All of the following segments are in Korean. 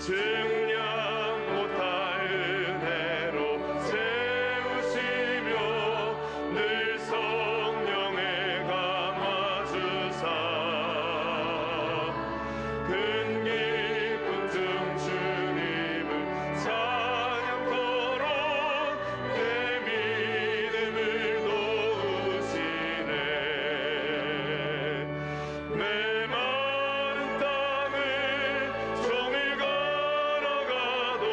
증량 못할 은혜로 세우시며 늘 성령에 감아주사 큰 기쁨 중 주님을 찬양토록 내 믿음을 도우시네. 메마른 땅을 종일 걸어가도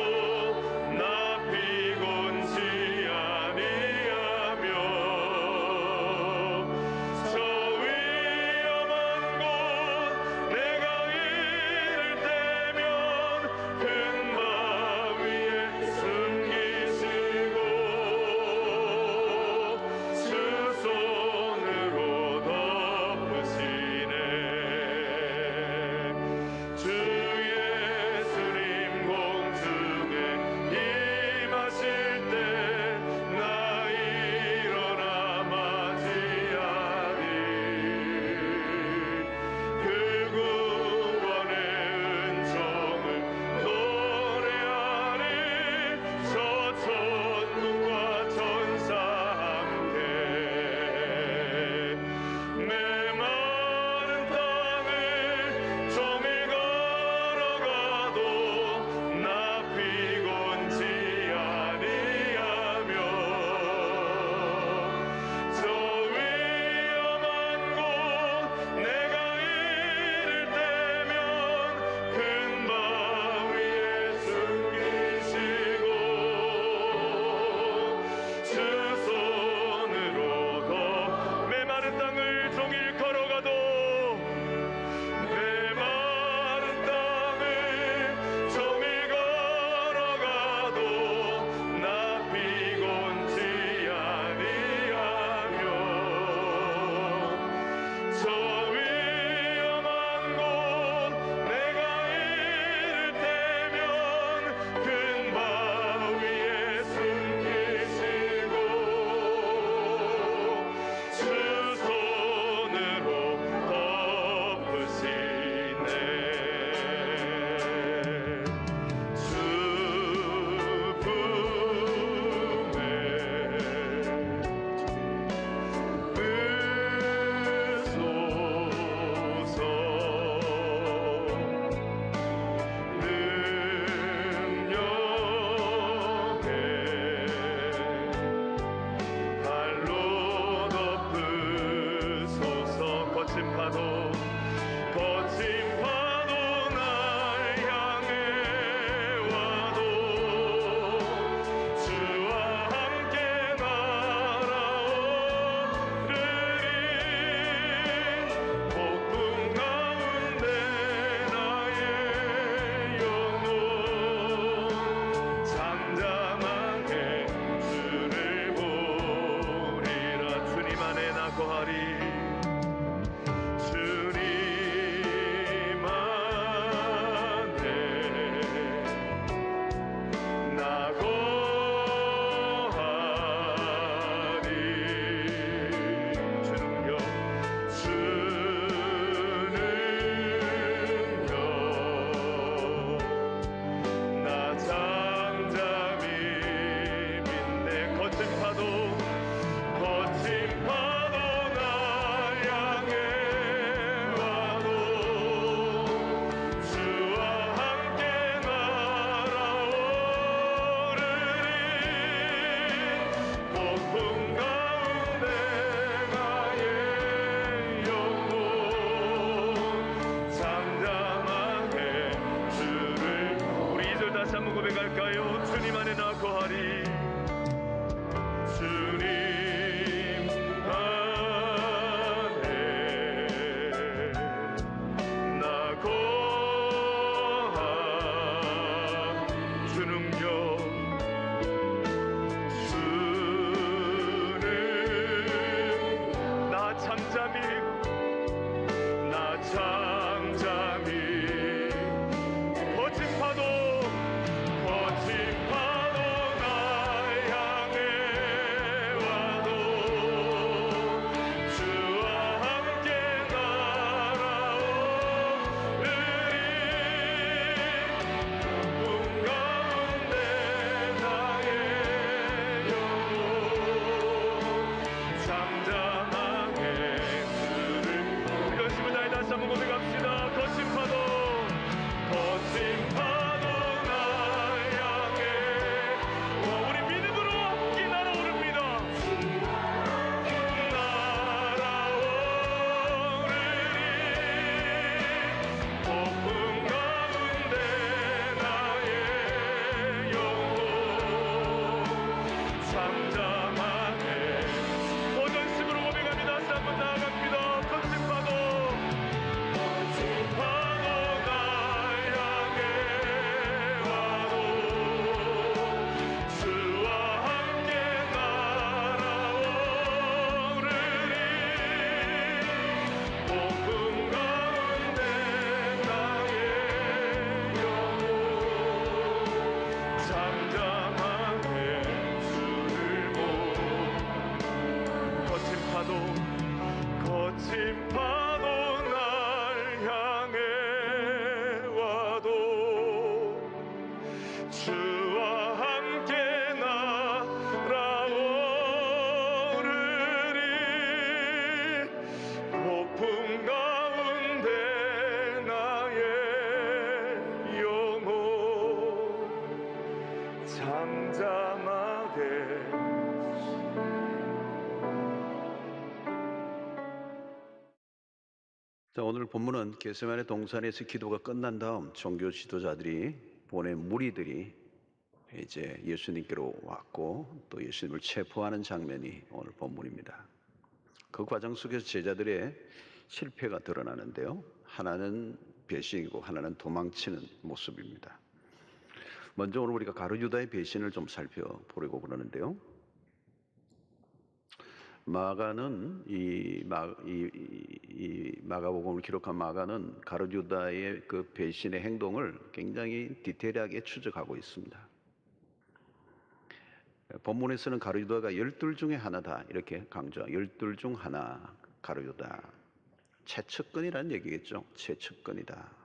나 피곤치 아니하며 저 위험한 곳 내가 이를 때면 큰 바 위에 숨기시고 주 손으로 덮으시네. 주 예수님 공중에 임하실 때 나 일어나 맞이하리. 그 구원의 은총을 노래하리. 저 천군과 천사 함께 메마른 땅을 종일 걸어가도 나 피곤치 아니하며 저 위험한 곳 내가 이를 때면 큰 바 위에 숨기시고 주 손으로 더 메마른 땅을 종일 걸어가도 메마른 땅을 종일 걸어가도 나 피곤치 아니하며 저 위험한 곳 내가 이를 때면 큰 바 위에 숨기시고 주 손으로 덮으시네. 주 품에 의소서 발로 덮으소서. 거친 파도 날 향해 와도 주와 함께 날아오르리. 폭풍 가운데 나의 영혼 잠잠하게 주를 보리라. 주님 안에 나 거하리. 주님 안에 나 거하리. 주는요 나 잠잠히 믿네. 거친 파도 날 향해 와도 주와 함께 날아오르리. 폭풍 가운데 나의 영혼 잠잠하게 주를. 우리 2절 다시 한번 고백할까요? 주님 안에 나 거하리. 주님 안에 나 거하리. 주는요 주는 나 잠잠히 거친 파도 날 잠잠하게. 자, 오늘 본문은 겟세마네 동산에서 기도가 끝난 다음 종교 지도자들이 보낸 무리들이 이제 예수님께로 왔고 또 예수님을 체포하는 장면이 오늘 본문입니다. 그 과정 속에서 제자들의 실패가 드러나는데요. 하나는 배신이고 하나는 도망치는 모습입니다. 먼저 오늘 우리가 가룟 유다의 배신을 좀 살펴보려고 그러는데요. 마가는 이 마가복음을 기록한 마가는 가룟 유다의 그 배신의 행동을 굉장히 디테일하게 추적하고 있습니다. 본문에서는 가룟 유다가 12 중에 하나다 이렇게 강조하고 12 중 하나 가룟 유다. 최측근이라는 얘기겠죠. 최측근이다.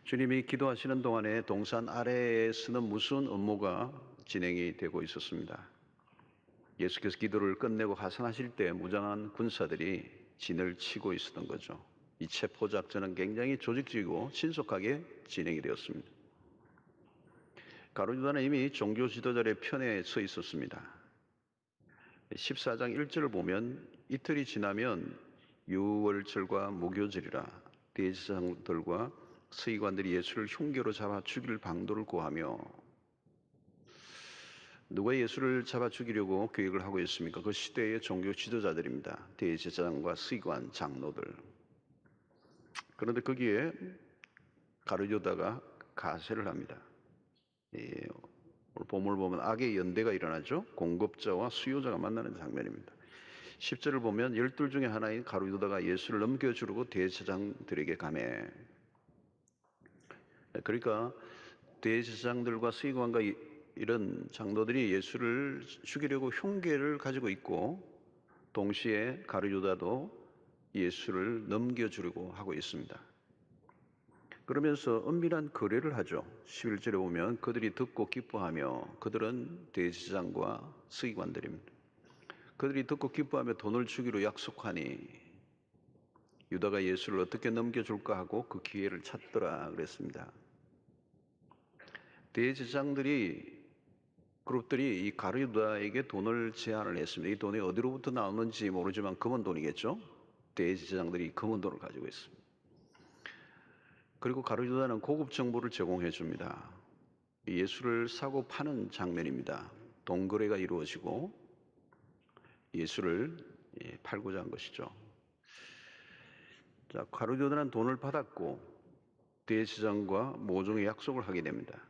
주님이 기도하시는 동안에 동산 아래에서는 무슨 업무가 진행이 되고 있었습니다. 예수께서 기도를 끝내고 하산하실 때 무장한 군사들이 진을 치고 있었던 거죠. 이 체포 작전은 굉장히 조직적이고 신속하게 진행이 되었습니다. 가룟 유다는 이미 종교 지도자의 편에 서 있었습니다. 14장 1절을 보면 이틀이 지나면 유월절과 무교절이라 대제사장들과 서기관들이 예수를 흉계로 잡아 죽일 방도를 구하며 누가 예수를 잡아 죽이려고 계획을 하고 있습니까? 그 시대의 종교 지도자들입니다. 대제사장과 서기관, 장로들. 그런데 거기에 가룟 유다가 가세를 합니다. 오늘 본문을 보면 악의 연대가 일어나죠. 공급자와 수요자가 만나는 장면입니다. 10절을 보면 12 중에 하나인 가룟 유다가 예수를 넘겨주려고 대제사장들에게 가매. 그러니까 대제사장들과 서기관과 이런 장로들이 예수를 죽이려고 흉계를 가지고 있고 동시에 가룟 유다도 예수를 넘겨주려고 하고 있습니다. 그러면서 은밀한 거래를 하죠. 11절에 보면 그들이 듣고 기뻐하며 그들은 대제사장과 서기관들입니다. 그들이 듣고 기뻐하며 돈을 주기로 약속하니 유다가 예수를 어떻게 넘겨줄까 하고 그 기회를 찾더라 그랬습니다. 대제사장들이 그룹들이 이 가룟 유다에게 돈을 제안을 했습니다. 이 돈이 어디로부터 나오는지 모르지만 검은 돈이겠죠. 대제사장들이 검은 돈을 가지고 있습니다. 그리고 가룟 유다는 고급 정보를 제공해 줍니다. 예수를 사고 파는 장면입니다. 동거래가 이루어지고 예수를 팔고자 한 것이죠. 자, 가룟 유다는 돈을 받았고 대제사장과 모종의 약속을 하게 됩니다.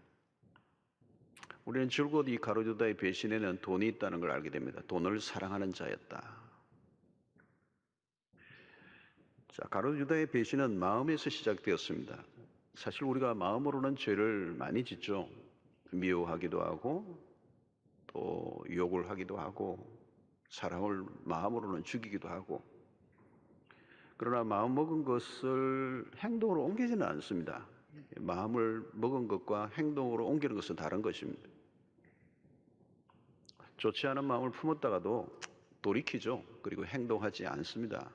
우리는 줄곧 이 가룟 유다의 배신에는 돈이 있다는 걸 알게 됩니다. 돈을 사랑하는 자였다. 자, 가룟 유다의 배신은 마음에서 시작되었습니다. 사실 우리가 마음으로는 죄를 많이 짓죠. 미워하기도 하고 또 욕을 하기도 하고 사람을 마음으로는 죽이기도 하고 그러나 마음 먹은 것을 행동으로 옮기지는 않습니다. 마음을 먹은 것과 행동으로 옮기는 것은 다른 것입니다. 좋지 않은 마음을 품었다가도 돌이키죠. 그리고 행동하지 않습니다.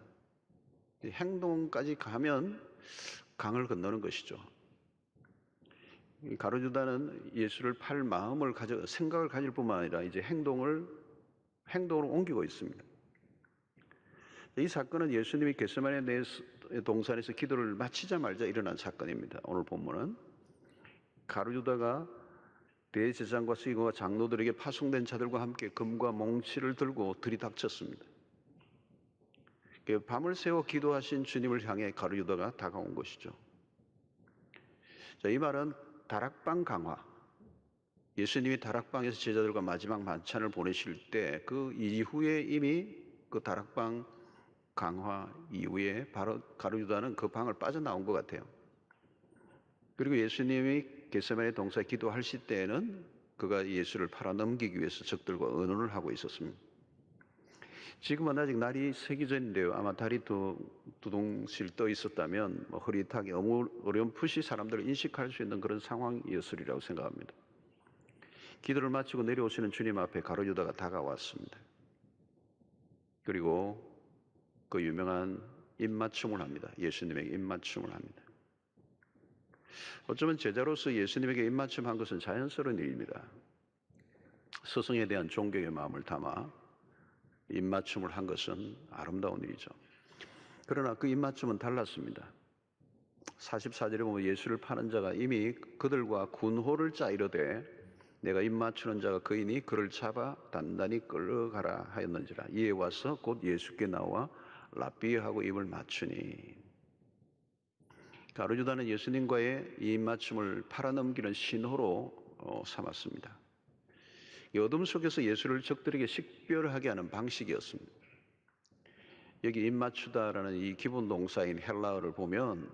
행동까지 가면 강을 건너는 것이죠. 가룟 유다는 예수를 팔 마음을 생각을 가질 뿐만 아니라 이제 행동으로 옮기고 있습니다. 이 사건은 예수님이 겟세마네 동산에서 기도를 마치자마자 일어난 사건입니다. 오늘 본문은 가룟 유다가 대제사장과 서기관과 장로들에게 파송된 자들과 함께 금과 몽치를 들고 들이닥쳤습니다. 밤을 새워 기도하신 주님을 향해 가룟 유다가 다가온 것이죠. 자, 이 말은 다락방 강화. 예수님이 다락방에서 제자들과 마지막 만찬을 보내실 때 그 이후에 이미 그 다락방 강화 이후에 바로 가룟 유다는 그 방을 빠져나온 것 같아요. 그리고 예수님이 겟세마네 동산에 기도하실 때에는 그가 예수를 팔아 넘기기 위해서 적들과 의논을 하고 있었습니다. 지금은 아직 날이 새기 전인데요. 아마 달이 두둥실 떠 있었다면 흐릿하게 어렴풋이 사람들을 인식할 수 있는 그런 상황이었으리라고 생각합니다. 기도를 마치고 내려오시는 주님 앞에 가룟 유다가 다가왔습니다. 그리고 그 유명한 입맞춤을 합니다. 예수님에게 입맞춤을 합니다. 어쩌면 제자로서 예수님에게 입맞춤한 것은 자연스러운 일입니다. 스승에 대한 존경의 마음을 담아 입맞춤을 한 것은 아름다운 일이죠. 그러나 그 입맞춤은 달랐습니다. 44절에 보면 예수를 파는 자가 이미 그들과 군호를 짜이르되 내가 입맞추는 자가 그이니 그를 잡아 단단히 끌어가라 하였는지라. 이에 와서 곧 예수께 나와 랍비하고 입을 맞추니. 가룟유다는 예수님과의 이 입맞춤을 팔아넘기는 신호로 삼았습니다. 이 어둠 속에서 예수를 적들에게 식별하게 하는 방식이었습니다. 여기 입맞추다라는 이 기본 동사인 헬라어를 보면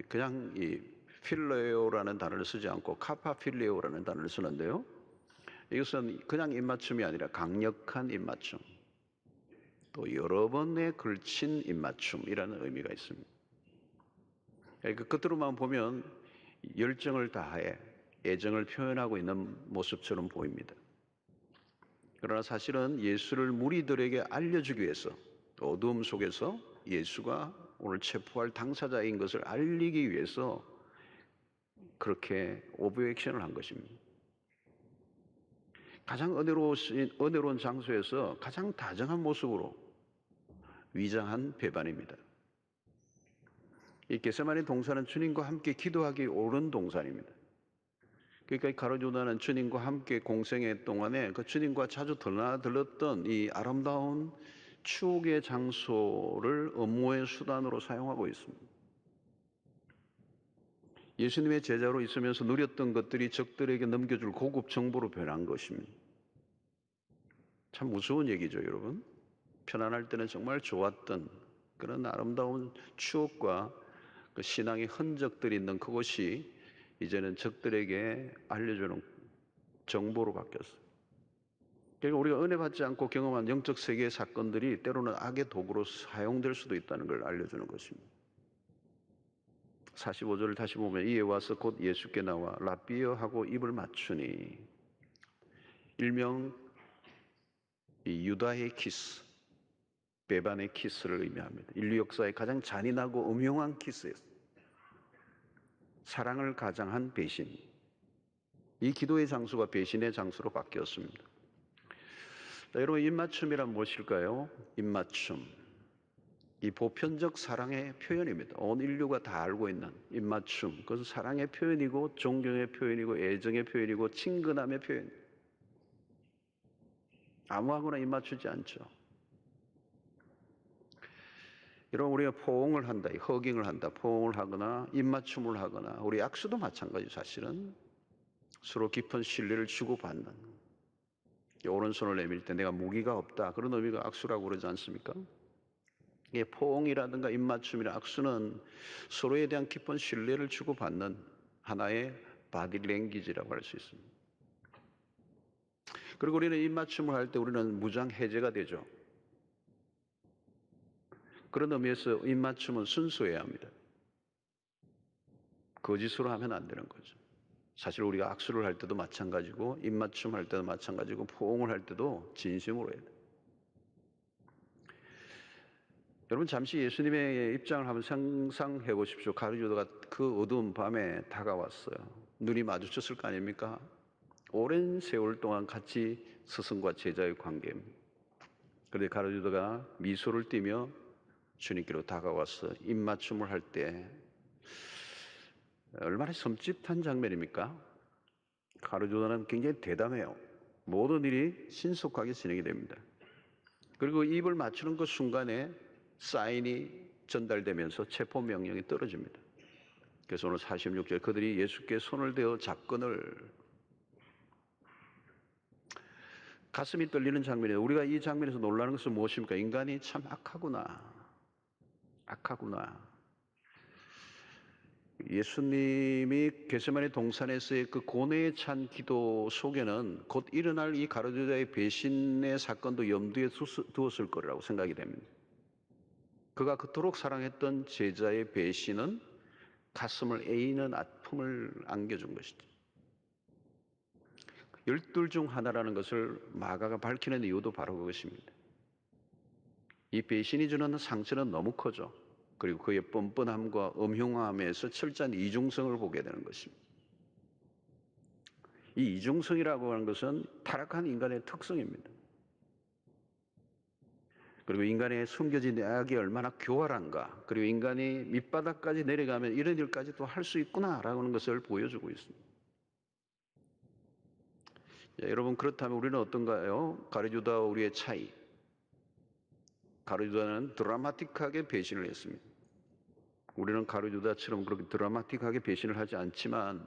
그냥 이 필레오라는 단어를 쓰지 않고 카파필레오라는 단어를 쓰는데요. 이것은 그냥 입맞춤이 아니라 강력한 입맞춤, 또 여러 번에 걸친 입맞춤이라는 의미가 있습니다. 그 겉으로만 보면 열정을 다해 애정을 표현하고 있는 모습처럼 보입니다. 그러나 사실은 예수를 무리들에게 알려주기 위해서 어두움 속에서 예수가 오늘 체포할 당사자인 것을 알리기 위해서 그렇게 오버액션을 한 것입니다. 가장 은혜로운 장소에서 가장 다정한 모습으로 위장한 배반입니다. 이 겟세마네 동산은 주님과 함께 기도하기 옳은 동산입니다. 그러니까 가룟유다는 주님과 함께 공생의 동안에 그 주님과 자주 드나들었던 이 아름다운 추억의 장소를 업무의 수단으로 사용하고 있습니다. 예수님의 제자로 있으면서 누렸던 것들이 적들에게 넘겨줄 고급 정보로 변한 것입니다. 참 무서운 얘기죠, 여러분. 편안할 때는 정말 좋았던 그런 아름다운 추억과 그 신앙의 흔적들이 있는 그곳이 이제는 적들에게 알려주는 정보로 바뀌었어요. 그러니까 우리가 은혜 받지 않고 경험한 영적 세계의 사건들이 때로는 악의 도구로 사용될 수도 있다는 걸 알려주는 것입니다. 45절을 다시 보면 이에 와서 곧 예수께 나와 랍비여 하고 입을 맞추니, 일명 이 유다의 키스, 배반의 키스를 의미합니다. 인류 역사의 가장 잔인하고 음흉한 키스였어요. 사랑을 가장한 배신. 이 기도의 장소가 배신의 장소로 바뀌었습니다. 자, 여러분, 입맞춤이란 무엇일까요? 입맞춤. 이 보편적 사랑의 표현입니다. 온 인류가 다 알고 있는 입맞춤. 그것은 사랑의 표현이고 존경의 표현이고 애정의 표현이고 친근함의 표현. 아무하고나 입맞추지 않죠. 여러분, 우리가 포옹을 한다, 허깅을 한다, 포옹을 하거나 입맞춤을 하거나 우리 악수도 마찬가지. 사실은 서로 깊은 신뢰를 주고받는, 오른손을 내밀 때 내가 무기가 없다, 그런 의미가 악수라고 그러지 않습니까? 이 포옹이라든가 입맞춤이나 악수는 서로에 대한 깊은 신뢰를 주고받는 하나의 바디 랭귀지라고 할 수 있습니다. 그리고 우리는 입맞춤을 할 때 우리는 무장 해제가 되죠. 그런 의미에서 입맞춤은 순수해야 합니다. 거짓으로 하면 안 되는 거죠. 사실 우리가 악수를 할 때도 마찬가지고 입맞춤 할 때도 마찬가지고 포옹을 할 때도 진심으로 해야 돼요. 여러분, 잠시 예수님의 입장을 한번 상상해 보십시오. 가룟유다가 그 어두운 밤에 다가왔어요. 눈이 마주쳤을 거 아닙니까? 오랜 세월 동안 같이 스승과 제자의 관계입니다. 그런데 가룟유다가 미소를 띠며 주님께로 다가와서 입맞춤을 할 때 얼마나 섬찟한 장면입니까? 가룟유다는 굉장히 대담해요. 모든 일이 신속하게 진행이 됩니다. 그리고 입을 맞추는 그 순간에 사인이 전달되면서 체포 명령이 떨어집니다. 그래서 오늘 46절 그들이 예수께 손을 대어 잡건을, 가슴이 떨리는 장면이에요. 우리가 이 장면에서 놀라는 것은 무엇입니까? 인간이 참 악하구나. 예수님이 겟세마네 동산에서의 그 고뇌에 찬 기도 속에는 곧 일어날 이 가룟유다의 배신의 사건도 염두에 두었을 거라고 생각이 됩니다. 그가 그토록 사랑했던 제자의 배신은 가슴을 에이는 아픔을 안겨준 것이죠. 12 중 하나라는 것을 마가가 밝히는 이유도 바로 그것입니다. 이 배신이 주는 상처는 너무 커져. 그리고 그의 뻔뻔함과 음흉함에서 철저한 이중성을 보게 되는 것입니다. 이 이중성이라고 하는 것은 타락한 인간의 특성입니다. 그리고 인간의 숨겨진 악이 얼마나 교활한가, 그리고 인간이 밑바닥까지 내려가면 이런 일까지도 할 수 있구나라고 하는 것을 보여주고 있습니다. 자, 여러분, 그렇다면 우리는 어떤가요? 가룟유다와 우리의 차이. 가룟유다는 드라마틱하게 배신을 했습니다. 우리는 가룟유다처럼 그렇게 드라마틱하게 배신을 하지 않지만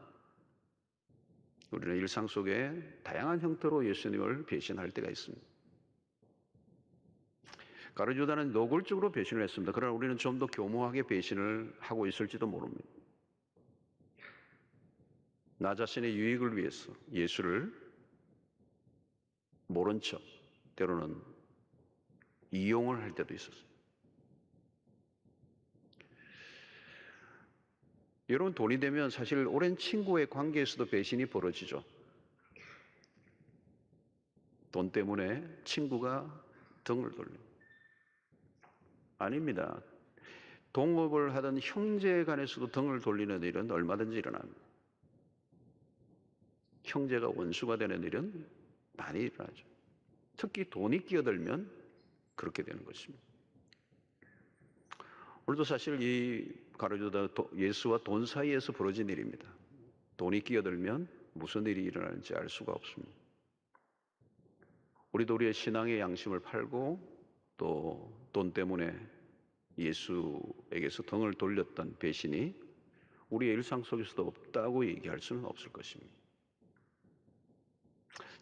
우리는 일상 속에 다양한 형태로 예수님을 배신할 때가 있습니다. 가룟유다는 노골적으로 배신을 했습니다. 그러나 우리는 좀 더 교묘하게 배신을 하고 있을지도 모릅니다. 나 자신의 유익을 위해서 예수를 모른 척, 때로는 이용을 할 때도 있었어요. 여러분, 돈이 되면 사실 오랜 친구의 관계에서도 배신이 벌어지죠. 돈 때문에 친구가 등을 돌립니다. 아닙니다. 동업을 하던 형제 간에서도 등을 돌리는 일은 얼마든지 일어납니다. 형제가 원수가 되는 일은 많이 일어나죠. 특히 돈이 끼어들면 그렇게 되는 것입니다. 오늘도 사실 이 가룟유다 예수와 돈 사이에서 벌어진 일입니다. 돈이 끼어들면 무슨 일이 일어나는지 알 수가 없습니다. 우리도 우리의 신앙의 양심을 팔고 또 돈 때문에 예수에게서 등을 돌렸던 배신이 우리의 일상 속에서도 없다고 얘기할 수는 없을 것입니다.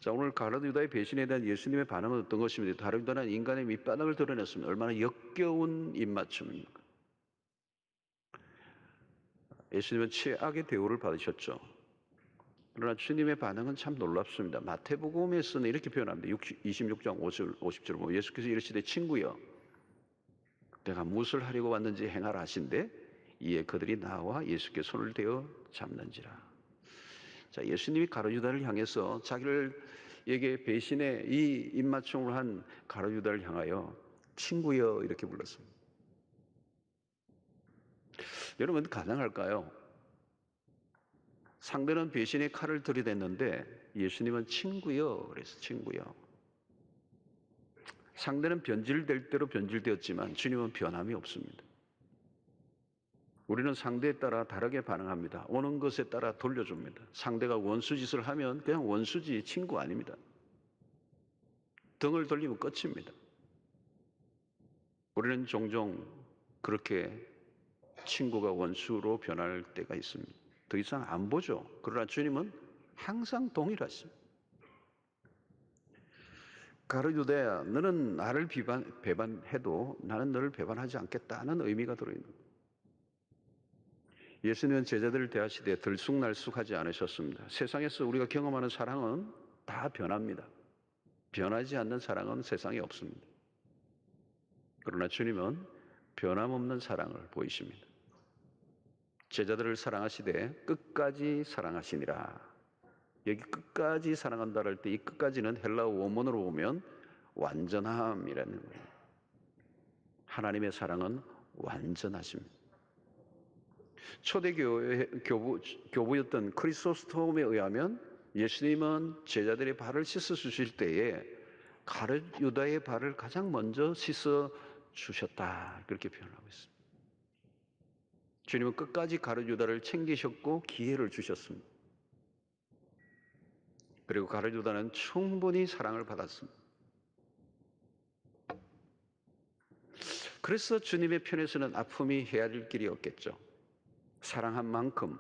자, 오늘 가룟유다의 배신에 대한 예수님의 반응은 어떤 것입니까? 가룟유다는 인간의 밑바닥을 드러냈습니다. 얼마나 역겨운 입맞춤입니까? 예수님은 최악의 대우를 받으셨죠. 그러나 주님의 반응은 참 놀랍습니다. 마태복음에서는 이렇게 표현합니다. 26장 50절 보면 예수께서 이르시되 친구여 내가 무엇을 하려고 왔는지 행하라 하신대 이에 그들이 나와 예수께 손을 대어 잡는지라. 자, 예수님이 가룟유다를 향해서 자기에게 배신의 이 입맞춤을 한 가룟유다를 향하여 친구여 이렇게 불렀습니다. 여러분, 가능할까요? 상대는 배신의 칼을 들이댔는데 예수님은 친구여 그래서 친구여. 상대는 변질될 대로 변질되었지만 주님은 변함이 없습니다. 우리는 상대에 따라 다르게 반응합니다. 오는 것에 따라 돌려줍니다. 상대가 원수짓을 하면 그냥 원수지 친구 아닙니다. 등을 돌리면 끝입니다. 우리는 종종 그렇게 친구가 원수로 변할 때가 있습니다. 더 이상 안 보죠. 그러나 주님은 항상 동일하십니다. 가룟유다야 너는 나를 배반해도 나는 너를 배반하지 않겠다는 의미가 들어있는 거예요. 예수님은 제자들을 대하시되 들쑥날쑥하지 않으셨습니다. 세상에서 우리가 경험하는 사랑은 다 변합니다. 변하지 않는 사랑은 세상에 없습니다. 그러나 주님은 변함없는 사랑을 보이십니다. 제자들을 사랑하시되 끝까지 사랑하시니라. 여기 끝까지 사랑한다 할 때 이 끝까지는 헬라어 원문으로 보면 완전함이라는 거예요. 하나님의 사랑은 완전하십니다. 초대교회 교부였던 크리소스톰에 의하면 예수님은 제자들의 발을 씻어 주실 때에 가룟유다의 발을 가장 먼저 씻어 주셨다 그렇게 표현하고 있습니다. 주님은 끝까지 가룟유다를 챙기셨고 기회를 주셨습니다. 그리고 가룟유다는 충분히 사랑을 받았습니다. 그래서 주님의 편에서는 아픔이 헤아릴 길이 없겠죠. 사랑한 만큼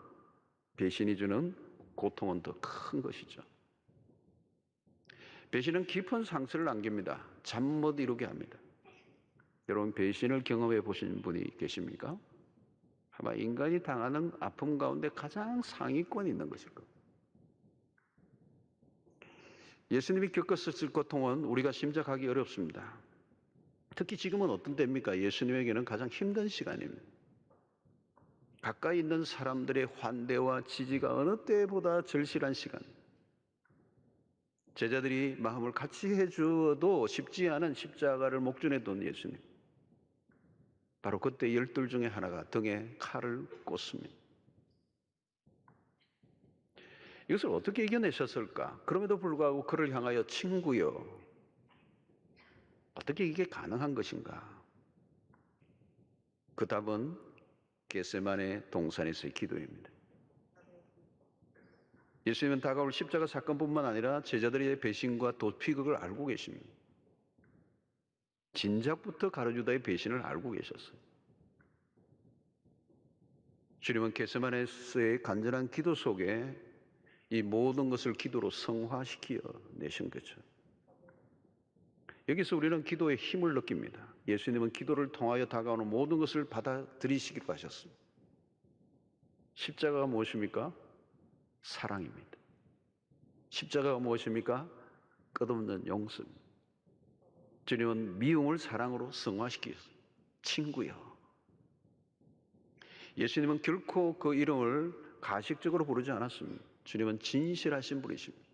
배신이 주는 고통은 더 큰 것이죠. 배신은 깊은 상처를 남깁니다. 잠 못 이루게 합니다. 여러분, 배신을 경험해 보신 분이 계십니까? 아마 인간이 당하는 아픔 가운데 가장 상위권에 있는 것일 겁니다. 예수님이 겪었을 고통은 우리가 짐작하기 어렵습니다. 특히 지금은 어떤 때입니까? 예수님에게는 가장 힘든 시간입니다. 가까이 있는 사람들의 환대와 지지가 어느 때보다 절실한 시간. 제자들이 마음을 같이 해주어도 쉽지 않은 십자가를 목전에 둔 예수님. 바로 그때 12 중에 하나가 등에 칼을 꽂습니다. 이것을 어떻게 이겨내셨을까? 그럼에도 불구하고 그를 향하여 친구여, 어떻게 이게 가능한 것인가? 그 답은 겟세마네 동산에서의 기도입니다. 예수님은 다가올 십자가 사건뿐만 아니라 제자들의 배신과 도피극을 알고 계십니다. 진작부터 가룟유다의 배신을 알고 계셨어요. 주님은 겟세마네에서의 간절한 기도 속에 이 모든 것을 기도로 성화시켜 내신 거죠. 여기서 우리는 기도의 힘을 느낍니다. 예수님은 기도를 통하여 다가오는 모든 것을 받아들이시기로 하셨습니다. 십자가가 무엇입니까? 사랑입니다. 십자가가 무엇입니까? 끝없는 용서입니다. 주님은 미움을 사랑으로 성화시키셨어요. 친구요. 예수님은 결코 그 이름을 가식적으로 부르지 않았습니다. 주님은 진실하신 분이십니다.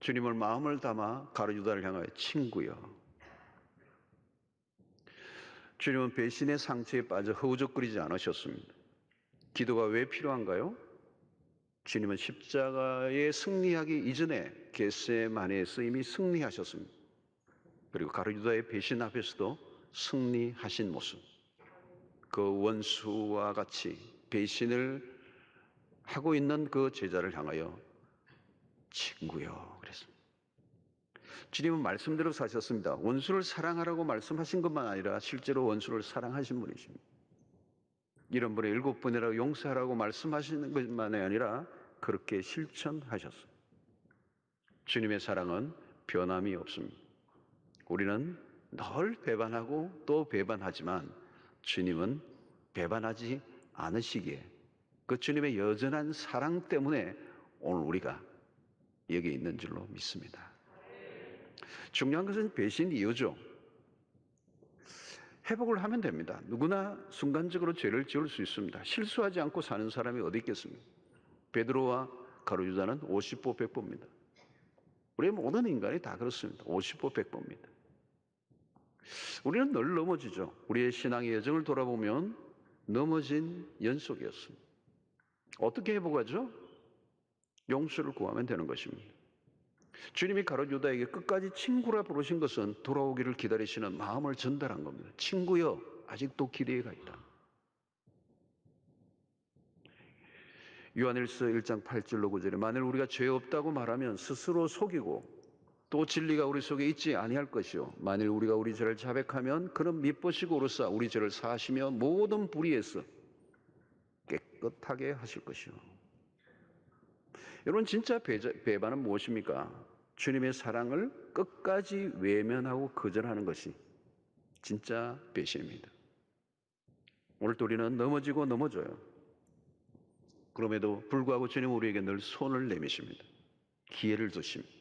주님을 마음을 담아 가룟유다를 향하여 친구여. 주님은 배신의 상처에 빠져 허우적거리지 않으셨습니다. 기도가 왜 필요한가요? 주님은 십자가에 승리하기 이전에 겟세마네에서 이미 승리하셨습니다. 그리고 가룟유다의 배신 앞에서도 승리하신 모습. 그 원수와 같이 배신을 하고 있는 그 제자를 향하여 친구요 그랬습니다. 주님은 말씀대로 사셨습니다. 원수를 사랑하라고 말씀하신 것만 아니라 실제로 원수를 사랑하신 분이십니다. 이런 분의 7번이라고 용서하라고 말씀하시는 것만이 아니라 그렇게 실천하셨습니다. 주님의 사랑은 변함이 없습니다. 우리는 늘 배반하고 또 배반하지만 주님은 배반하지 않으시기에 그 주님의 여전한 사랑 때문에 오늘 우리가 여기 있는 줄로 믿습니다. 중요한 것은 배신 이유죠. 회복을 하면 됩니다. 누구나 순간적으로 죄를 지을 수 있습니다. 실수하지 않고 사는 사람이 어디 있겠습니까? 베드로와 가룟유다는 50보 100보입니다. 우리 모든 인간이 다 그렇습니다. 50보 100보입니다. 우리는 늘 넘어지죠. 우리의 신앙의 여정을 돌아보면 넘어진 연속이었습니다. 어떻게 회복하죠? 용서를 구하면 되는 것입니다. 주님이 가룟유다에게 끝까지 친구라 부르신 것은 돌아오기를 기다리시는 마음을 전달한 겁니다. 친구여, 아직도 기대가 있다. 요한일서 1장 8절로 9절에 만일 우리가 죄 없다고 말하면 스스로 속이고 또 진리가 우리 속에 있지 아니할 것이요 만일 우리가 우리 죄를 자백하면 그는 미쁘시고 오르사 우리 죄를 사하시며 모든 불의에서 깨끗하게 하실 것이요. 여러분 진짜 배반은 무엇입니까? 주님의 사랑을 끝까지 외면하고 거절하는 것이 진짜 배신입니다. 오늘도 우리는 넘어지고 넘어져요. 그럼에도 불구하고 주님은 우리에게 늘 손을 내미십니다. 기회를 주십니다.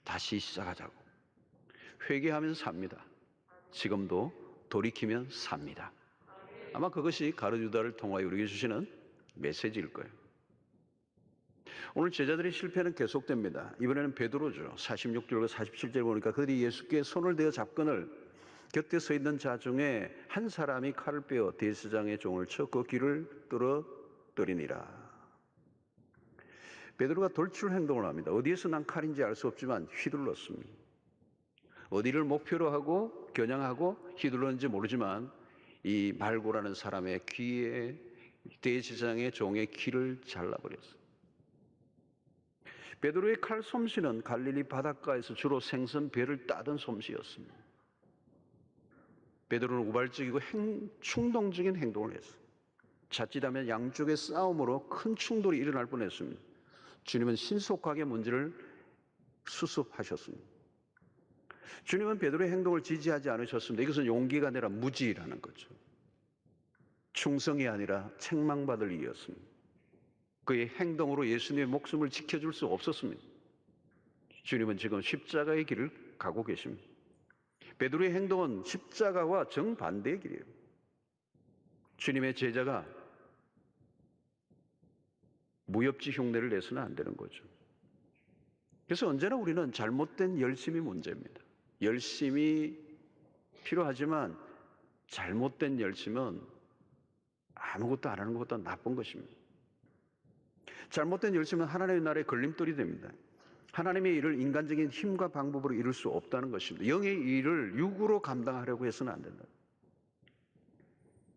다시 시작하자고. 회개하면 삽니다. 지금도 돌이키면 삽니다. 아마 그것이 가룟유다를 통하여 우리에게 주시는 메시지일 거예요. 오늘 제자들의 실패는 계속됩니다. 이번에는 베드로죠. 46절과 47절 보니까 그들이 예수께 손을 대어 잡거늘 곁에 서 있는 자 중에 한 사람이 칼을 빼어 대제사장의 종을 쳐 그 귀를 떨어뜨리니라. 베드로가 돌출 행동을 합니다. 어디에서 난 칼인지 알 수 없지만 휘둘렀습니다. 어디를 목표로 하고 겨냥하고 휘둘렀는지 모르지만 이 말고라는 사람의 귀에 대제사장의 종의 귀를 잘라버렸어요. 베드로의 칼 솜씨는 갈릴리 바닷가에서 주로 생선 배를 따던 솜씨였습니다. 베드로는 우발적이고 충동적인 행동을 했어요. 자칫하면 양쪽의 싸움으로 큰 충돌이 일어날 뻔했습니다. 주님은 신속하게 문제를 수습하셨습니다. 주님은 베드로의 행동을 지지하지 않으셨습니다. 이것은 용기가 아니라 무지라는 거죠. 충성이 아니라 책망받을 일이었습니다. 그의 행동으로 예수님의 목숨을 지켜줄 수 없었습니다. 주님은 지금 십자가의 길을 가고 계십니다. 베드로의 행동은 십자가와 정반대의 길이에요. 주님의 제자가 무협지 흉내를 내서는 안 되는 거죠. 그래서 언제나 우리는 잘못된 열심이 문제입니다. 열심이 필요하지만 잘못된 열심은 아무것도 안 하는 것보다 나쁜 것입니다. 잘못된 열심은 하나님의 나라의 걸림돌이 됩니다. 하나님의 일을 인간적인 힘과 방법으로 이룰 수 없다는 것입니다. 영의 일을 육으로 감당하려고 해서는 안 된다.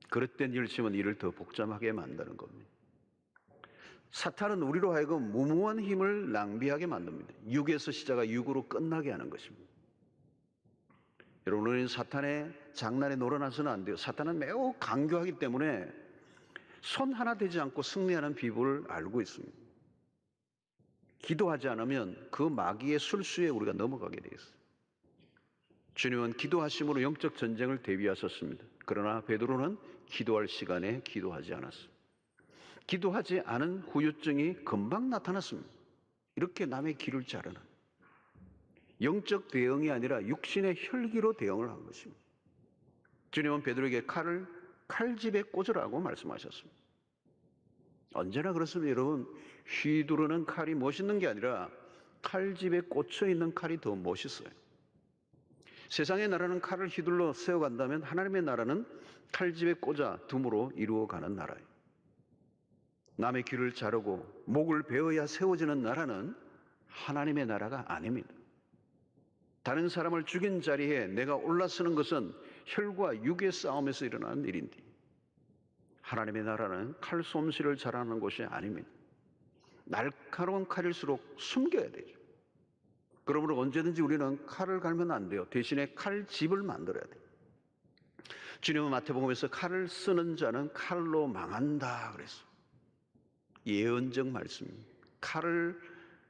그릇된 열심은 일을 더 복잡하게 만드는 겁니다. 사탄은 우리로 하여금 무모한 힘을 낭비하게 만듭니다. 육에서 시작하 육으로 끝나게 하는 것입니다. 여러분, 우리는 사탄의 장난에 놀아나서는 안 돼요. 사탄은 매우 강교하기 때문에 손 하나 대지 않고 승리하는 비법을 알고 있습니다. 기도하지 않으면 그 마귀의 술수에 우리가 넘어가게 되어 있어요. 주님은 기도하심으로 영적 전쟁을 대비하셨습니다. 그러나 베드로는 기도할 시간에 기도하지 않았어요. 기도하지 않은 후유증이 금방 나타났습니다. 이렇게 남의 길을 자르는 영적 대응이 아니라 육신의 혈기로 대응을 한 것입니다. 주님은 베드로에게 칼을 칼집에 꽂으라고 말씀하셨습니다. 언제나 그렇습니다. 여러분, 휘두르는 칼이 멋있는 게 아니라 칼집에 꽂혀 있는 칼이 더 멋있어요. 세상의 나라는 칼을 휘둘러 세워간다면 하나님의 나라는 칼집에 꽂아 둠으로 이루어가는 나라예요. 남의 귀를 자르고 목을 베어야 세워지는 나라는 하나님의 나라가 아닙니다. 다른 사람을 죽인 자리에 내가 올라서는 것은 혈과 육의 싸움에서 일어나는 일인데, 하나님의 나라는 칼솜씨를 자랑하는 곳이 아닙니다. 날카로운 칼일수록 숨겨야 되죠. 그러므로 언제든지 우리는 칼을 갈면 안 돼요. 대신에 칼집을 만들어야 돼요. 주님은 마태복음에서 칼을 쓰는 자는 칼로 망한다 그랬어요. 예언적 말씀입니다. 칼을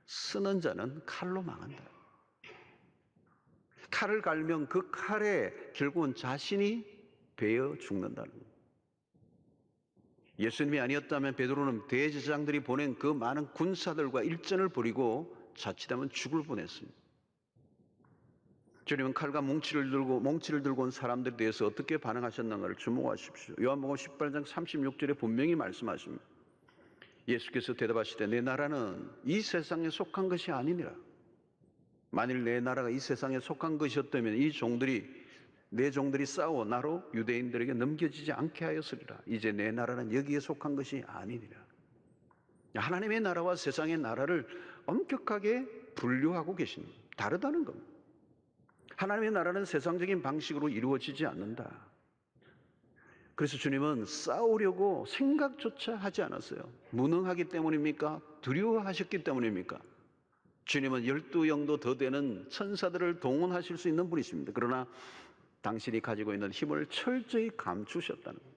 쓰는 자는 칼로 망한다. 칼을 갈면 그 칼에 결국은 자신이 베어 죽는다는 거예요. 예수님이 아니었다면 베드로는 대제사장들이 보낸 그 많은 군사들과 일전을 벌이고 자칫하면 죽을 뻔했습니다. 주님은 칼과 몽치를 들고 온 사람들에 대해서 어떻게 반응하셨는가를 주목하십시오. 요한복음 18장 36절에 분명히 말씀하십니다. 예수께서 대답하시되 내 나라는 이 세상에 속한 것이 아니니라. 만일 내 나라가 이 세상에 속한 것이었다면 내 종들이 싸워 나로 유대인들에게 넘겨지지 않게 하였으리라. 이제 내 나라는 여기에 속한 것이 아니니라. 하나님의 나라와 세상의 나라를 엄격하게 분류하고 계십니다. 다르다는 겁니다. 하나님의 나라는 세상적인 방식으로 이루어지지 않는다. 그래서 주님은 싸우려고 생각조차 하지 않았어요. 무능하기 때문입니까? 두려워하셨기 때문입니까? 주님은 12영도 더 되는 천사들을 동원하실 수 있는 분이십니다. 그러나 당신이 가지고 있는 힘을 철저히 감추셨다는 거예요.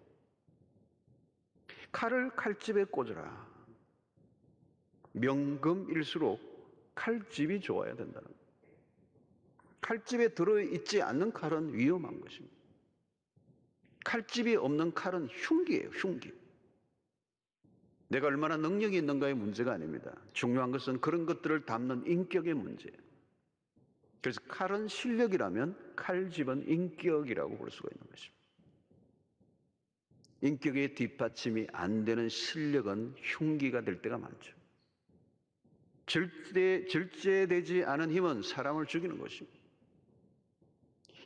칼을 칼집에 꽂으라. 명금일수록 칼집이 좋아야 된다는 거예요. 칼집에 들어있지 않는 칼은 위험한 것입니다. 칼집이 없는 칼은 흉기예요, 흉기. 내가 얼마나 능력이 있는가의 문제가 아닙니다. 중요한 것은 그런 것들을 담는 인격의 문제예요. 그래서 칼은 실력이라면 칼집은 인격이라고 볼 수가 있는 것입니다. 인격의 뒷받침이 안 되는 실력은 흉기가 될 때가 많죠. 절제되지 않은 힘은 사람을 죽이는 것입니다.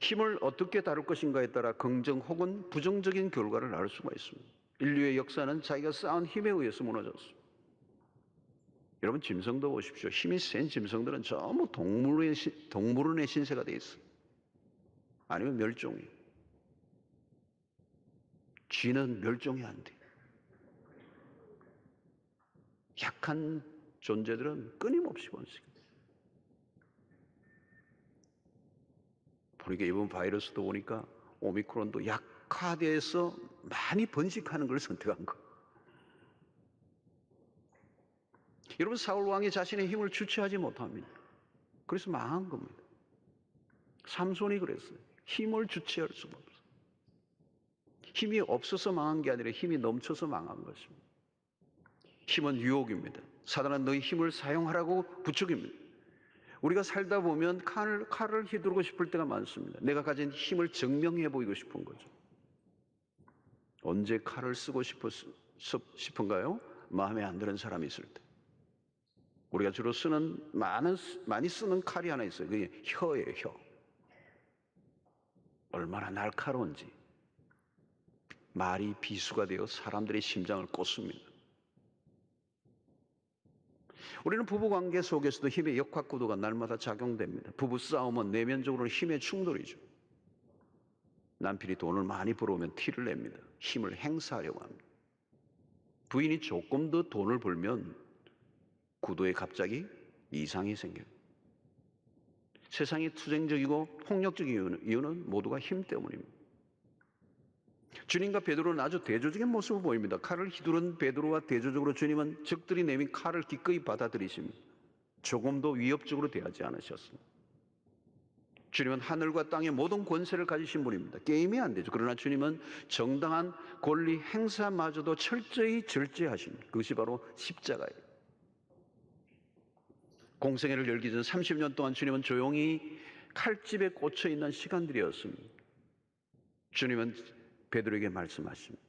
힘을 어떻게 다룰 것인가에 따라 긍정 혹은 부정적인 결과를 낳을 수가 있습니다. 인류의 역사는 자기가 쌓은 힘에 의해서 무너졌습니다. 여러분, 짐승도 보십시오. 힘이 센 짐승들은 전부 동물원의 신세가 되어 있어요. 아니면 멸종이에요. 쥐는 멸종이 안 돼요. 약한 존재들은 끊임없이 번식해요. 보니까 이번 바이러스도 보니까 오미크론도 약화돼서 많이 번식하는 걸 선택한 거. 여러분, 사울 왕이 자신의 힘을 주체하지 못합니다. 그래서 망한 겁니다. 삼손이 그랬어요. 힘을 주체할 수가 없어요. 힘이 없어서 망한 게 아니라 힘이 넘쳐서 망한 것입니다. 힘은 유혹입니다. 사단은 너희 힘을 사용하라고 부추깁니다. 우리가 살다 보면 칼을 휘두르고 싶을 때가 많습니다. 내가 가진 힘을 증명해 보이고 싶은 거죠. 언제 칼을 쓰고 싶은가요? 마음에 안 드는 사람이 있을 때. 우리가 주로 많이 쓰는 칼이 하나 있어요. 그게 혀예요, 혀. 얼마나 날카로운지. 말이 비수가 되어 사람들의 심장을 꽂습니다. 우리는 부부관계 속에서도 힘의 역학구도가 날마다 작용됩니다. 부부싸움은 내면적으로는 힘의 충돌이죠. 남편이 돈을 많이 벌어오면 티를 냅니다. 힘을 행사하려고 합니다. 부인이 조금 더 돈을 벌면 구도에 갑자기 이상이 생겨요. 세상이 투쟁적이고 폭력적인 이유는 모두가 힘 때문입니다. 주님과 베드로는 아주 대조적인 모습을 보입니다. 칼을 휘두른 베드로와 대조적으로 주님은 적들이 내민 칼을 기꺼이 받아들이십니다. 조금도 위협적으로 대하지 않으셨습니다. 주님은 하늘과 땅의 모든 권세를 가지신 분입니다. 게임이 안 되죠. 그러나 주님은 정당한 권리 행사마저도 철저히 절제하십니다. 그것이 바로 십자가예요. 공생애를 열기 전 30년 동안 주님은 조용히 칼집에 꽂혀 있는 시간들이었습니다. 주님은 베드로에게 말씀하십니다.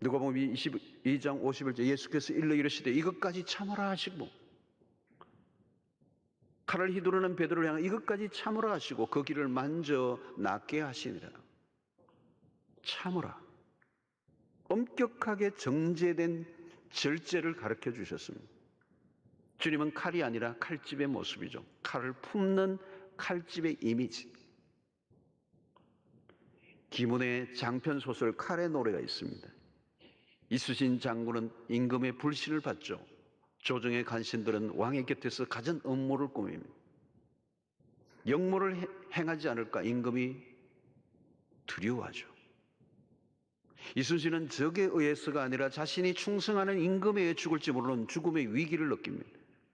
누가복음 22장 51절 예수께서 일러 이르시되 이것까지 참으라 하시고 칼을 휘두르는 베드로를 향해 이것까지 참으라 하시고 그 길을 만져 낫게 하시니라. 참으라. 엄격하게 정제된 절제를 가르쳐 주셨습니다. 주님은 칼이 아니라 칼집의 모습이죠. 칼을 품는 칼집의 이미지. 김은혜의 장편 소설 칼의 노래가 있습니다. 이수신 장군은 임금의 불신을 받죠. 조정의 간신들은 왕의 곁에서 갖은 음모를 꾸밉니다. 역모를 행하지 않을까 임금이 두려워하죠. 이순신은 적에 의해서가 아니라 자신이 충성하는 임금에 의해 죽을지 모르는 죽음의 위기를 느낍니다.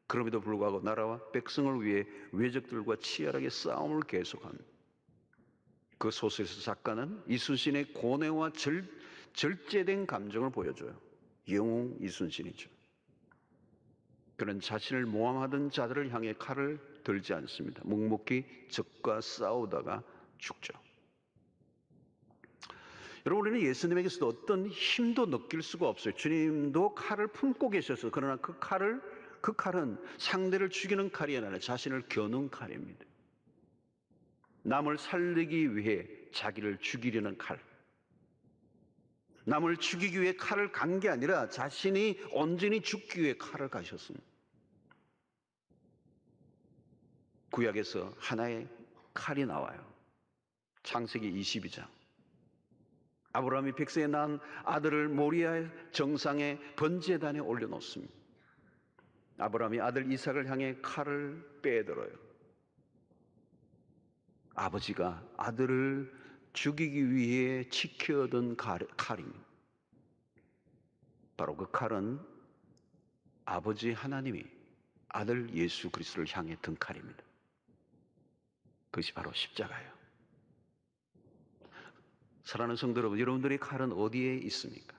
그럼에도 불구하고 나라와 백성을 위해 외적들과 치열하게 싸움을 계속합니다. 그 소설에서 작가는 이순신의 고뇌와 절제된 감정을 보여줘요. 영웅 이순신이죠. 그는 자신을 모함하던 자들을 향해 칼을 들지 않습니다. 묵묵히 적과 싸우다가 죽죠. 여러분, 우리는 예수님에게서도 어떤 힘도 느낄 수가 없어요. 주님도 칼을 품고 계셔서 그러나 그 칼은 상대를 죽이는 칼이 아니라 자신을 겨누는 칼입니다. 남을 살리기 위해 자기를 죽이려는 칼. 남을 죽이기 위해 칼을 간 게 아니라 자신이 온전히 죽기 위해 칼을 가셨습니다. 구약에서 하나의 칼이 나와요. 창세기 22장. 아브라함이 백세에 낳은 아들을 모리아의 정상에 번제단에 올려놓습니다. 아브라함이 아들 이삭을 향해 칼을 빼들어요. 아버지가 아들을 죽이기 위해 지켜둔 칼입니다. 바로 그 칼은 아버지 하나님이 아들 예수 그리스도를 향해 든 칼입니다. 그것이 바로 십자가예요. 사랑하는 성도 여러분, 여러분들의 칼은 어디에 있습니까?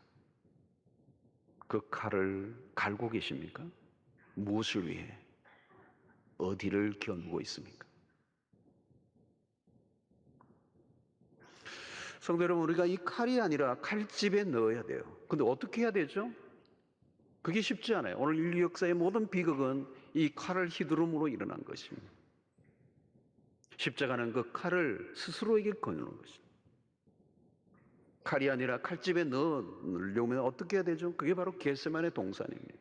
그 칼을 갈고 계십니까? 무엇을 위해? 어디를 겨누고 있습니까? 성도 여러분, 우리가 이 칼이 아니라 칼집에 넣어야 돼요. 근데 어떻게 해야 되죠? 그게 쉽지 않아요. 오늘 인류 역사의 모든 비극은 이 칼을 휘두름으로 일어난 것입니다. 십자가는 그 칼을 스스로에게 거두는 것입니다. 칼이 아니라 칼집에 넣으려면 어떻게 해야 되죠? 그게 바로 겟세마네 동산입니다.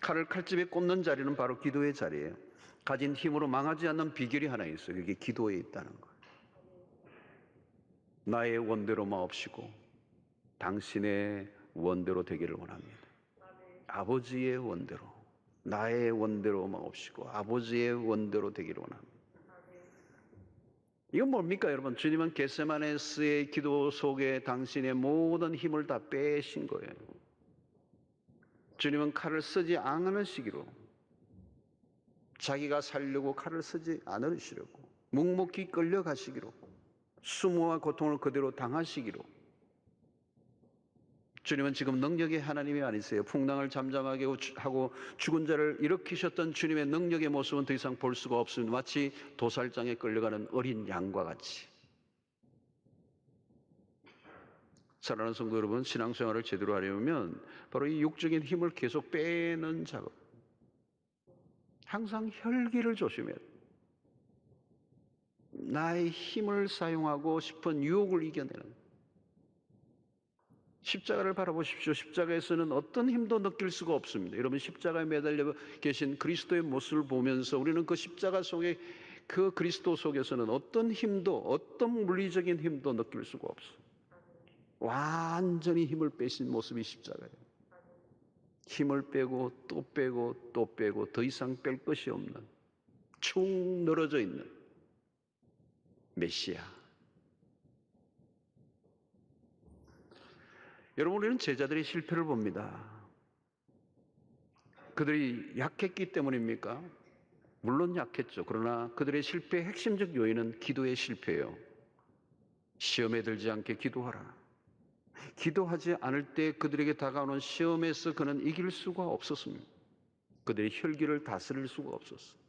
칼을 칼집에 꽂는 자리는 바로 기도의 자리예요. 가진 힘으로 망하지 않는 비결이 하나 있어요. 그게 기도에 있다는 거예요. 나의 원대로 마옵시고 당신의 원대로 되기를 원합니다. 아버지의 원대로, 나의 원대로 마옵시고 아버지의 원대로 되기를 원합니다. 이건 뭡니까 여러분? 주님은 겟세마네스의 기도 속에 당신의 모든 힘을 다 빼신 거예요. 주님은 칼을 쓰지 않으시기로, 자기가 살려고 칼을 쓰지 않으시려고, 묵묵히 끌려가시기로, 수모와 고통을 그대로 당하시기로. 주님은 지금 능력의 하나님이 아니세요. 풍랑을 잠잠하게 하고 죽은 자를 일으키셨던 주님의 능력의 모습은 더 이상 볼 수가 없습니다. 마치 도살장에 끌려가는 어린 양과 같이. 사랑하는 성도 여러분, 신앙생활을 제대로 하려면 바로 이 육적인 힘을 계속 빼는 작업, 항상 혈기를 조심해야 돼요. 나의 힘을 사용하고 싶은 유혹을 이겨내는, 십자가를 바라보십시오. 십자가에서는 어떤 힘도 느낄 수가 없습니다. 여러분, 십자가에 매달려 계신 그리스도의 모습을 보면서 우리는 그 십자가 속에, 그 그리스도 속에서는 어떤 힘도, 어떤 물리적인 힘도 느낄 수가 없어요. 완전히 힘을 빼신 모습이 십자가예요. 힘을 빼고 또 빼고 또 빼고 더 이상 뺄 것이 없는, 축 늘어져 있는 메시아. 여러분, 우리는 제자들의 실패를 봅니다. 그들이 약했기 때문입니까? 물론 약했죠. 그러나 그들의 실패의 핵심적 요인은 기도의 실패예요. 시험에 들지 않게 기도하라. 기도하지 않을 때 그들에게 다가오는 시험에서 그는 이길 수가 없었습니다. 그들의 혈기를 다스릴 수가 없었어요.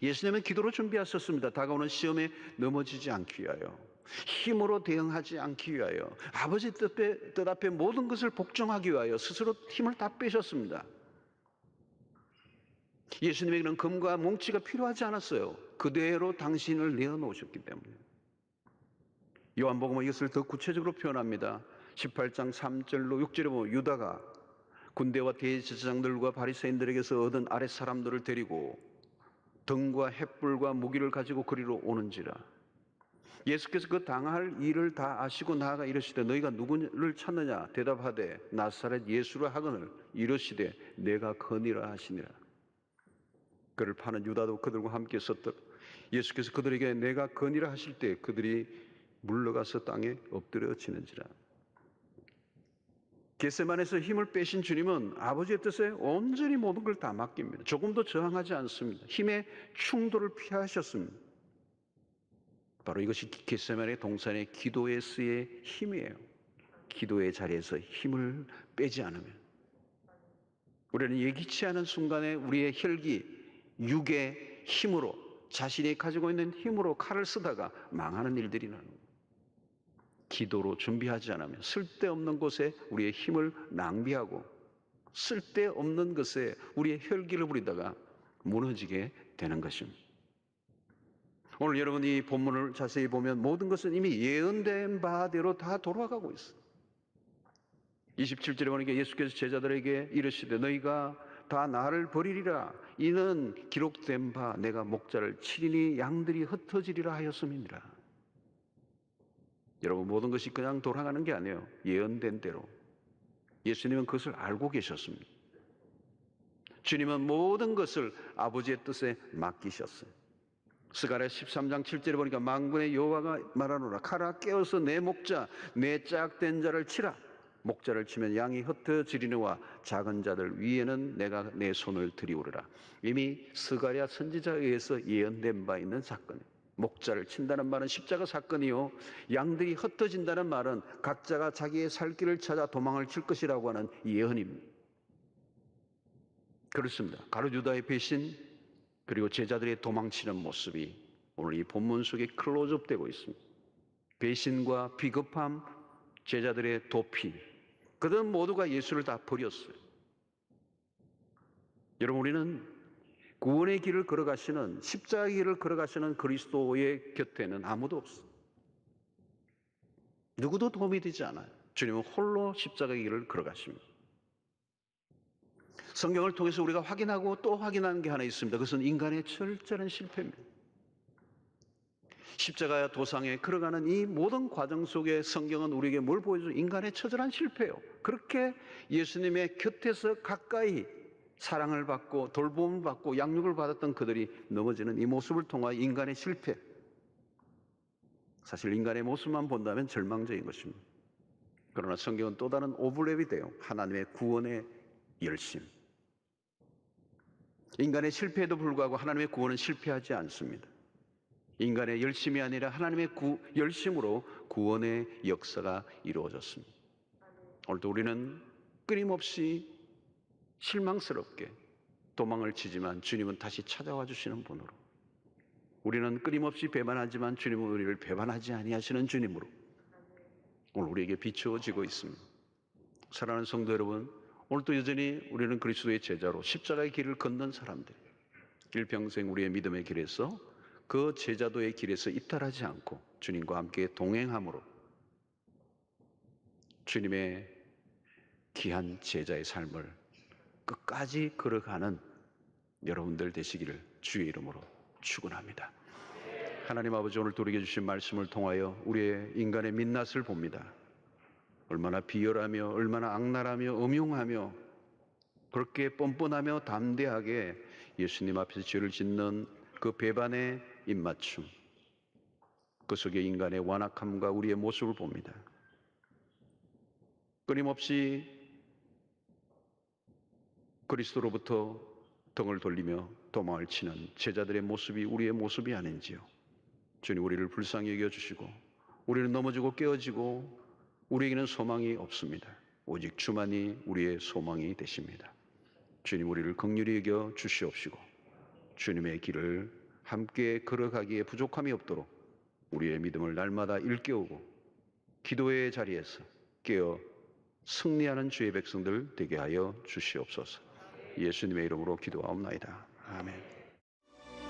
예수님은 기도로 준비하셨습니다. 다가오는 시험에 넘어지지 않기 위하여, 힘으로 대응하지 않기 위하여, 아버지 뜻 앞에 모든 것을 복종하기 위하여 스스로 힘을 다 빼셨습니다. 예수님에게는 금과 몽치가 필요하지 않았어요. 그대로 당신을 내어놓으셨기 때문에. 요한복음은 이것을 더 구체적으로 표현합니다. 18장 3절로 6절에 보면 유다가 군대와 대제사장들과 바리새인들에게서 얻은 아랫 사람들을 데리고 등과 횃불과 무기를 가지고 그리로 오는지라. 예수께서 그 당할 일을 다 아시고 나아가 이르시되 너희가 누구를 찾느냐 대답하되 나사렛 예수라 하거늘 이르시되 내가 거니라 하시니라. 그를 파는 유다도 그들과 함께 있었더라. 예수께서 그들에게 내가 거니라 하실 때 그들이 물러가서 땅에 엎드려지는지라. 겟세마네에서 힘을 빼신 주님은 아버지의 뜻에 온전히 모든 걸 다 맡깁니다. 조금도 저항하지 않습니다. 힘의 충돌을 피하셨습니다. 바로 이것이 겟세마네 동산의 기도의 힘이에요. 기도의 자리에서 힘을 빼지 않으면 우리는 예기치 않은 순간에 우리의 혈기, 육의 힘으로, 자신이 가지고 있는 힘으로 칼을 쓰다가 망하는 일들이 나는 거예요. 기도로 준비하지 않으면 쓸데없는 곳에 우리의 힘을 낭비하고 쓸데없는 것에 우리의 혈기를 부리다가 무너지게 되는 것입니다. 오늘 여러분이 이 본문을 자세히 보면 모든 것은 이미 예언된 바대로 다 돌아가고 있어요. 27절에 보니까 예수께서 제자들에게 이르시되 너희가 다 나를 버리리라. 이는 기록된 바 내가 목자를 치리니 양들이 흩어지리라 하였음이니라. 여러분, 모든 것이 그냥 돌아가는 게 아니에요. 예언된 대로. 예수님은 그것을 알고 계셨습니다. 주님은 모든 것을 아버지의 뜻에 맡기셨어요. 스가랴 13장 7절에 보니까 만군의 여호와가 말하노라. 가라 깨어서 내 목자 내 짝된 자를 치라. 목자를 치면 양이 흩어지리니와 작은 자들 위에는 내가 내 손을 들이오르라. 이미 스가랴 선지자에 의해서 예언된 바 있는 사건이에요. 목자를 친다는 말은 십자가 사건이요, 양들이 흩어진다는 말은 각자가 자기의 살 길을 찾아 도망을 칠 것이라고 하는 예언입니다. 그렇습니다. 가룟 유다의 배신 그리고 제자들의 도망치는 모습이 오늘 이 본문 속에 클로즈업 되고 있습니다. 배신과 비겁함, 제자들의 도피, 그들 모두가 예수를 다 버렸어요. 여러분, 우리는 구원의 길을 걸어가시는, 십자가의 길을 걸어가시는 그리스도의 곁에는 아무도 없어요. 누구도 도움이 되지 않아요. 주님은 홀로 십자가의 길을 걸어가십니다. 성경을 통해서 우리가 확인하고 또 확인하는 게 하나 있습니다. 그것은 인간의 철저한 실패입니다. 십자가 도상에 걸어가는 이 모든 과정 속에 성경은 우리에게 뭘 보여줘요? 인간의 처절한 실패예요. 그렇게 예수님의 곁에서 가까이 사랑을 받고 돌봄을 받고 양육을 받았던 그들이 넘어지는 이 모습을 통하여 인간의 실패, 사실 인간의 모습만 본다면 절망적인 것입니다. 그러나 성경은 또 다른 오버랩이 돼요. 하나님의 구원의 열심. 인간의 실패에도 불구하고 하나님의 구원은 실패하지 않습니다. 인간의 열심이 아니라 하나님의 열심으로 구원의 역사가 이루어졌습니다. 오늘도 우리는 끊임없이 실망스럽게 도망을 치지만 주님은 다시 찾아와 주시는 분으로, 우리는 끊임없이 배반하지만 주님은 우리를 배반하지 아니하시는 주님으로 오늘 우리에게 비추어지고 있습니다. 사랑하는 성도 여러분, 오늘도 여전히 우리는 그리스도의 제자로 십자가의 길을 걷는 사람들, 일평생 우리의 믿음의 길에서 그 제자도의 길에서 이탈하지 않고 주님과 함께 동행함으로 주님의 귀한 제자의 삶을 끝까지 걸어가는 여러분들 되시기를 주의 이름으로 축원합니다. 하나님 아버지, 오늘 우리에게 주신 말씀을 통하여 우리의 인간의 민낯을 봅니다. 얼마나 비열하며 얼마나 악랄하며 음흉하며 그렇게 뻔뻔하며 담대하게 예수님 앞에서 죄를 짓는 그 배반의 입맞춤, 그 속에 인간의 완악함과 우리의 모습을 봅니다. 끊임없이 그리스도로부터 등을 돌리며 도망을 치는 제자들의 모습이 우리의 모습이 아닌지요. 주님, 우리를 불쌍히 여겨주시고 우리는 넘어지고 깨어지고 우리에게는 소망이 없습니다. 오직 주만이 우리의 소망이 되십니다. 주님, 우리를 긍휼히 여겨 주시옵시고 주님의 길을 함께 걸어가기에 부족함이 없도록 우리의 믿음을 날마다 일깨우고 기도의 자리에서 깨어 승리하는 주의 백성들 되게 하여 주시옵소서. 예수님의 이름으로 기도하옵나이다. 아멘.